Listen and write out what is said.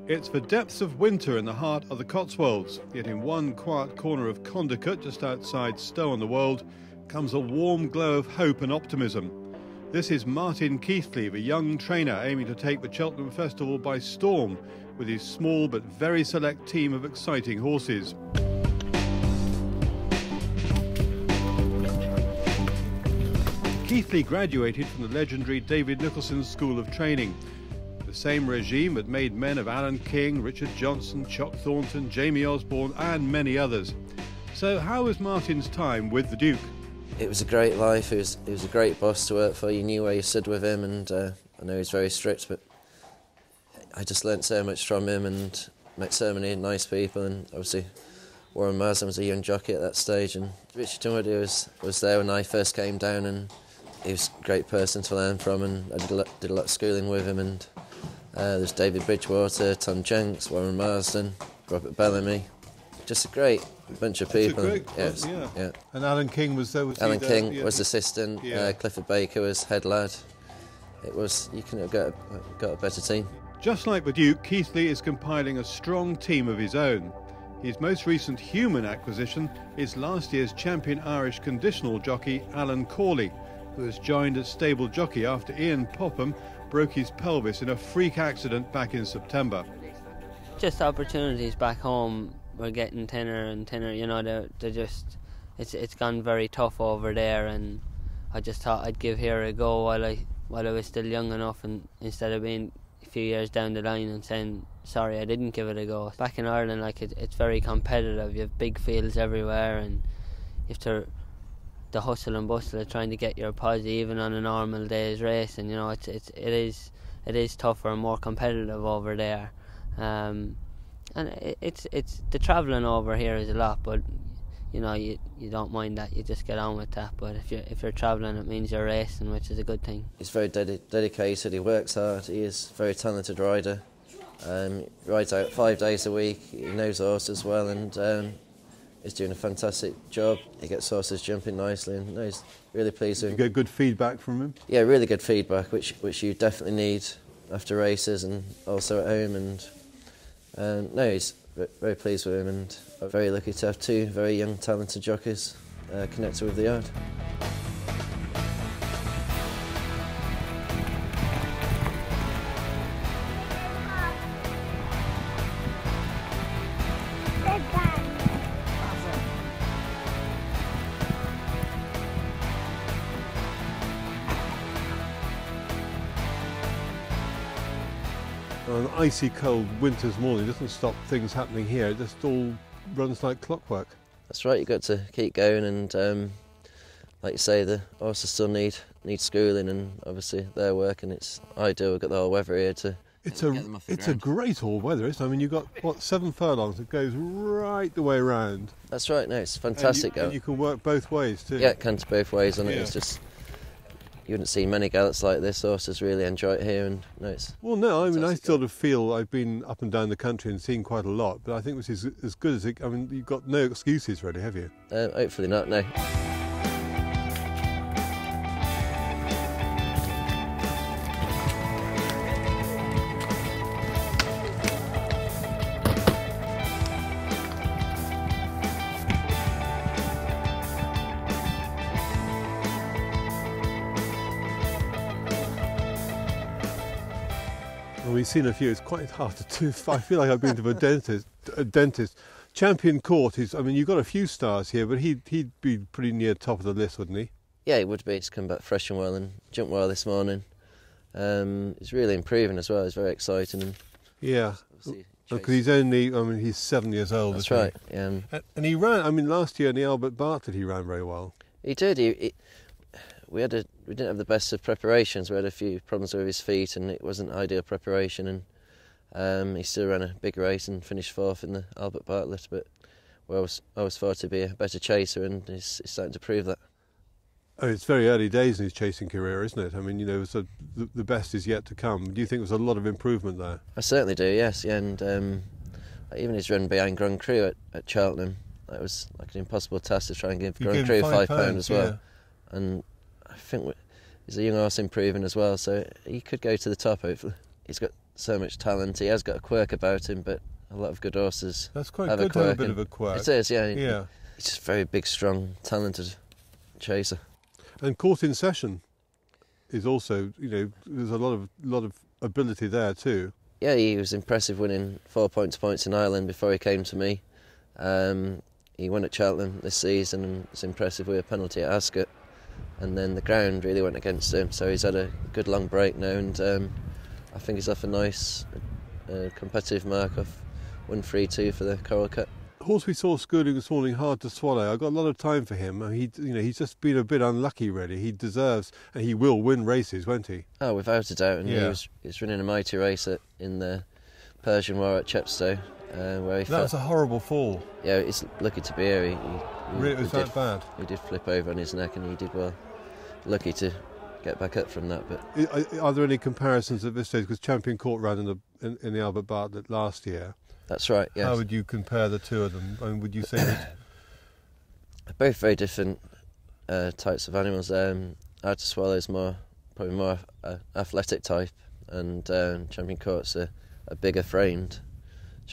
It's the depths of winter in the heart of the Cotswolds, yet in one quiet corner of Condicut, just outside Stow-on-the-Wold, comes a warm glow of hope and optimism. This is Martin Keighley, the young trainer aiming to take the Cheltenham Festival by storm with his small but very select team of exciting horses. Keighley graduated from the legendary David Nicholson's School of Training. The same regime that made men of Alan King, Richard Johnson, Chuck Thornton, Jamie Osborne and many others. So how was Martin's time with the Duke? It was a great life. It was a great boss to work for. You knew where you stood with him, and I know he's very strict, but I just learnt so much from him and met so many nice people. And obviously Warren Marsden was a young jockey at that stage, and Richard Dunwoody was there when I first came down, and he was a great person to learn from, and I did a lot of schooling with him. And there's David Bridgewater, Tom Jenks, Warren Marsden, Robert Bellamy. Just a great bunch of people. It's a great club, yeah. And Alan King was there. Alan King was assistant. Yeah. Clifford Baker was head lad. You couldn't have got a better team. Just like the Duke, Keighley is compiling a strong team of his own. His most recent human acquisition is last year's champion Irish conditional jockey Alan Keighley, who has joined as stable jockey after Ian Popham broke his pelvis in a freak accident back in September. Just opportunities back home. We're getting thinner and thinner, you know, they're just, it's gone very tough over there, and I just thought I'd give here a go while I was still young enough, and instead of being a few years down the line and saying, sorry, I didn't give it a go. Back in Ireland, like, it's very competitive. You have big fields everywhere, and you have to, the hustle and bustle of trying to get your posse even on a normal day's race, and you know, it is tougher and more competitive over there. And it's the travelling over here is a lot, but you know, you don't mind that. You just get on with that. But if you're travelling, it means you're racing, which is a good thing. He's very dedicated. He works hard. He is a very talented rider. He rides out 5 days a week. He knows horses well, and he's doing a fantastic job. He gets horses jumping nicely, and he's really pleased with him. You get good feedback from him? Yeah, really good feedback, which you definitely need after races and also at home. And no, he's very pleased with him, and I'm very lucky to have two very young, talented jockeys connected with the yard. On an icy cold winter's morning, it doesn't stop things happening here. It just all runs like clockwork. That's right, you've got to keep going, and like you say, the horses still need schooling, and obviously they're working. It's ideal. We've got the whole weather here to get them off the ground. It's a great all weather, isn't it? I mean, you've got, what, 7 furlongs. It goes right the way round. That's right, no, it's fantastic. And you can work both ways too. Yeah, it can both ways, and it's just, you wouldn't see many gallops like this. Horses really enjoy it here, and no, it's... Well, no, I mean, I sort of feel I've been up and down the country and seen quite a lot, but I think this is as good as it... I mean, you've got no excuses really, have you? Hopefully not, no. Well, we've seen a few. It's quite hard to do. I feel like I've been to a dentist. Champion Court is, I mean, you've got a few stars here, but he'd be pretty near top of the list, wouldn't he? Yeah, he would be. He's come back fresh and well and jumped well this morning. He's really improving as well. He's very exciting. And yeah, because he's only, I mean, he's 7 years old. That's right. And he ran, I mean, last year in the Albert Bartlett he ran very well. He did. We didn't have the best of preparations. We had a few problems with his feet, and it wasn't ideal preparation. And he still ran a big race and finished 4th in the Albert Bartlett. But I was thought to be a better chaser, and he's starting to prove that. Oh, it's very early days in his chasing career, isn't it? I mean, you know, so the best is yet to come. Do you think there's a lot of improvement there? I certainly do. Yes, yeah, and even his run behind Grand Cru at Cheltenham, that was like an impossible task to try and give Grand Cru £5 as well. Yeah. And I think he's a young horse improving as well, so he could go to the top hopefully. He's got so much talent. He has got a quirk about him, but a lot of good horses That's quite have good a to have a quirk. bit of a quirk. It is, yeah. Yeah. He's just a very big, strong, talented chaser. And Court in Session is also, there's a lot of ability there too. Yeah, he was impressive, winning 4 points in Ireland before he came to me. He won at Cheltenham this season and was impressive with a penalty at Ascot. And then the ground really went against him, so he's had a good long break now, and I think he's off a nice competitive mark of 1-3-2 for the Coral Cup. Horse we saw schooling this morning, Hard to Swallow. I've got a lot of time for him. He's just been a bit unlucky, really. He deserves, and he will win races, won't he? Oh, without a doubt. And yeah. he was running a mighty race in the Persian War at Chepstow, where he That was a horrible fall. Yeah, he's lucky to be here. He Really, was that bad? He did flip over on his neck, and he did well. Lucky to get back up from that. But are there any comparisons at this stage? Because Champion Court ran in the Albert Bartlett last year. That's right, yes. How would you compare the two of them? And would you say that... Both very different types of animals. Hard to Swallow is probably more athletic type, and Champion Court's a bigger framed